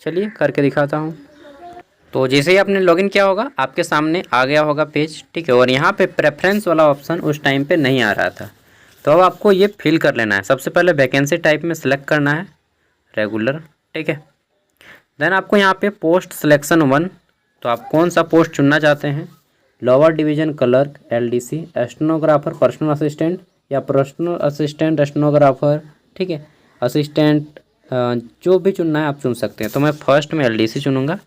चलिए करके दिखाता हूँ। तो जैसे ही आपने लॉगिन किया होगा आपके सामने आ गया होगा पेज, ठीक है। और यहाँ पे प्रेफरेंस वाला ऑप्शन उस टाइम पे नहीं आ रहा था, तो अब आपको ये फिल कर लेना है। सबसे पहले वैकेंसी टाइप में सिलेक्ट करना है रेगुलर, ठीक है। देन आपको यहाँ पे पोस्ट सिलेक्शन 1, तो आप कौन सा पोस्ट चुनना चाहते हैं, lower division clerk, LDC, stenographer, personal assistant या पर्सनल असिस्टेंट स्टेनोग्राफर, ठीक है, असिस्टेंट, जो भी चुनना है आप चुन सकते हैं। तो मैं फर्स्ट में LDC चुनूँगा,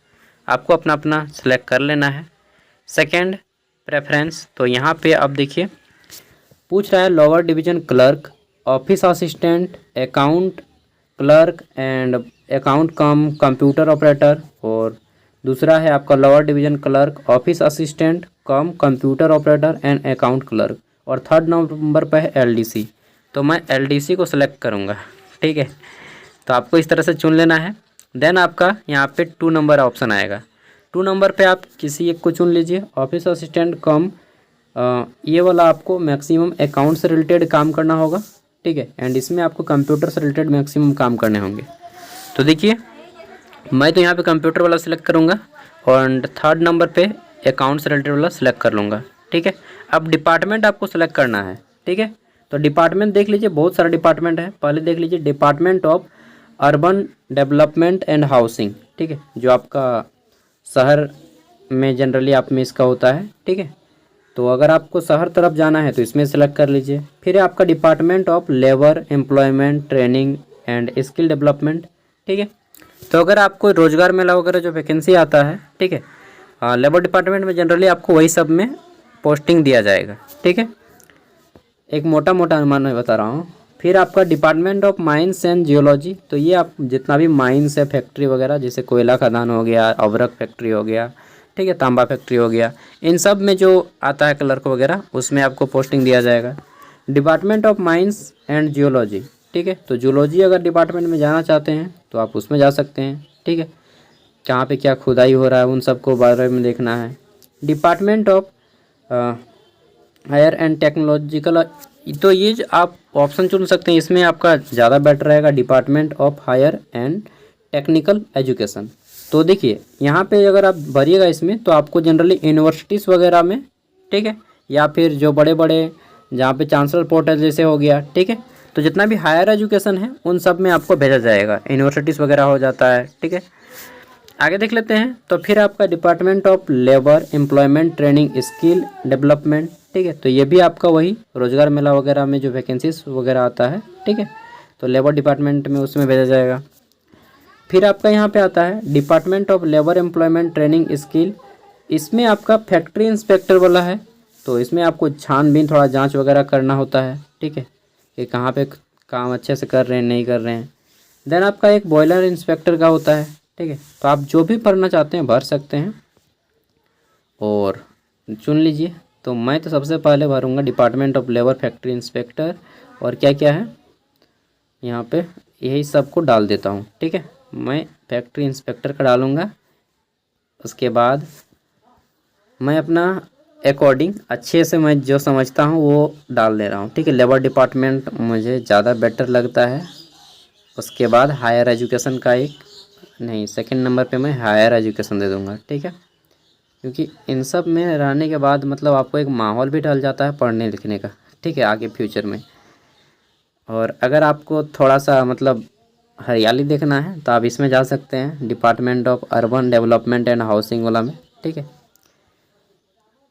आपको अपना अपना सेलेक्ट कर लेना है। सेकंड प्रेफरेंस, तो यहाँ पे आप देखिए पूछ रहा है lower division clerk, office assistant, account clerk and account come computer operator, और दूसरा है आपका lower division clerk, office assistant come computer operator and account clerk, और थर्ड नंबर पर है LDC। तो मैं LDC को सिलेक्ट करूँगा, ठीक है। तो आपको इस तरह से चुन लेना है। देन आपका यहाँ पे 2 नंबर ऑप्शन आएगा। 2 नंबर पे आप किसी एक को चुन लीजिए, ऑफिस असिस्टेंट कम, ये वाला आपको मैक्सिमम अकाउंट से रिलेटेड काम करना होगा, ठीक है। एंड इसमें आपको कंप्यूटर से रिलेटेड मैक्सिमम काम करने होंगे। तो देखिए मैं तो यहाँ पे कंप्यूटर वाला सिलेक्ट करूँगा और थर्ड नंबर पे अकाउंट से रिलेटेड वाला सिलेक्ट कर लूँगा, ठीक है। अब डिपार्टमेंट आपको सिलेक्ट करना है, ठीक है। तो डिपार्टमेंट देख लीजिए, बहुत सारा डिपार्टमेंट है। पहले देख लीजिए department of urban development and housing, ठीक है, जो आपका शहर में जनरली आप में इसका होता है, ठीक है। तो अगर आपको शहर तरफ जाना है तो इसमें सेलेक्ट कर लीजिए। फिर आपका department of labour employment training and skill development, ठीक है। तो अगर आपको रोजगार मेला वगैरह जो वैकेंसी आता है, ठीक है, लेबर डिपार्टमेंट में जनरली आपको वही सब में पोस्टिंग दिया जाएगा, ठीक है। एक मोटा मोटा अनुमान मैं बता रहा हूँ। फिर आपका department of mines and geology, तो ये आप जितना भी माइंस है, फैक्ट्री वगैरह, जैसे कोयला खदान हो गया, अवरक फैक्ट्री हो गया, ठीक है, तांबा फैक्ट्री हो गया, इन सब में जो आता है क्लर्क वगैरह उसमें आपको पोस्टिंग दिया जाएगा। Department of mines and geology, ठीक है, तो जियोलॉजी अगर डिपार्टमेंट में जाना चाहते हैं तो आप उसमें जा सकते हैं, ठीक है। कहाँ पे क्या खुदाई हो रहा है उन सबको बारे में देखना है। Department of higher and technological, तो ये जो आप ऑप्शन चुन सकते हैं, इसमें आपका ज़्यादा बेटर रहेगा department of higher and technical education. तो देखिए यहाँ पे अगर आप भरिएगा इसमें तो आपको जनरली यूनिवर्सिटीज़ वगैरह में, ठीक है, या फिर जो बड़े बड़े जहाँ पे चांसलर पोर्टल जैसे हो गया, ठीक है, तो जितना भी हायर एजुकेशन है उन सब में आपको भेजा जाएगा, यूनिवर्सिटीज़ वगैरह हो जाता है, ठीक है। आगे देख लेते हैं। तो फिर आपका department of labour employment training skill development, ठीक है, तो ये भी आपका वही रोजगार मेला वगैरह में जो वैकेंसीज वगैरह आता है, ठीक है, तो लेबर डिपार्टमेंट में उसमें भेजा जाएगा। फिर आपका यहाँ पे आता है department of labour employment training skill, इसमें आपका फैक्ट्री इंस्पेक्टर वाला है, तो इसमें आपको छानबीन थोड़ा जांच वगैरह करना होता है, ठीक है, कि कहाँ पे काम अच्छे से कर रहे हैं नहीं कर रहे हैं। देन आपका एक बॉयलर इंस्पेक्टर का होता है, ठीक है, तो आप जो भी भरना चाहते हैं भर सकते हैं और चुन लीजिए। तो मैं तो सबसे पहले भरूँगा department of labour factory inspector, और क्या क्या है यहाँ पे यही सब को डाल देता हूँ, ठीक है। मैं फैक्ट्री इंस्पेक्टर का डालूँगा, उसके बाद मैं अपना अकॉर्डिंग अच्छे से मैं जो समझता हूँ वो डाल दे रहा हूँ, ठीक है। लेबर डिपार्टमेंट मुझे ज़्यादा बेटर लगता है। उसके बाद हायर एजुकेशन का एक नहीं, सेकंड नंबर पे मैं हायर एजुकेशन दे दूँगा, ठीक है, क्योंकि इन सब में रहने के बाद मतलब आपको एक माहौल भी डल जाता है पढ़ने लिखने का, ठीक है, आगे फ्यूचर में। और अगर आपको थोड़ा सा मतलब हरियाली देखना है तो आप इसमें जा सकते हैं department of urban development and housing वाला में, ठीक है।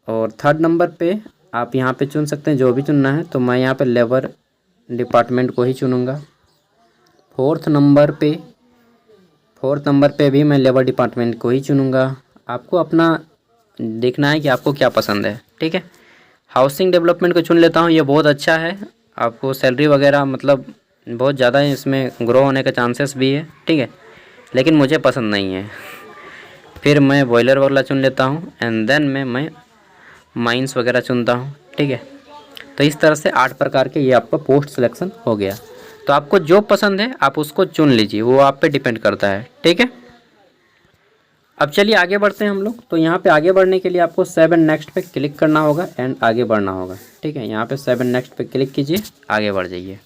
और थर्ड नंबर पे आप यहाँ पे चुन सकते हैं जो भी चुनना है, तो मैं यहाँ पे लेबर डिपार्टमेंट को ही चुनूँगा। फोर्थ नंबर पे भी मैं लेबर डिपार्टमेंट को ही चुनूँगा। आपको अपना देखना है कि आपको क्या पसंद है, ठीक है। हाउसिंग डेवलपमेंट को चुन लेता हूँ, ये बहुत अच्छा है, आपको सैलरी वगैरह मतलब बहुत ज़्यादा है, इसमें ग्रो होने का चांसेस भी है, ठीक है, लेकिन मुझे पसंद नहीं है। फिर मैं बॉयलर वाला चुन लेता हूँ एंड देन मैं माइंस वगैरह चुनता हूँ, ठीक है। तो इस तरह से 8 प्रकार के ये आपका पोस्ट सिलेक्शन हो गया। तो आपको जो पसंद है आप उसको चुन लीजिए, वो आप पे डिपेंड करता है, ठीक है। अब चलिए आगे बढ़ते हैं हम लोग। तो यहाँ पे आगे बढ़ने के लिए आपको 7 नेक्स्ट पे क्लिक करना होगा एंड आगे बढ़ना होगा, ठीक है। यहाँ पे 7 नेक्स्ट पे क्लिक कीजिए, आगे बढ़ जाइए।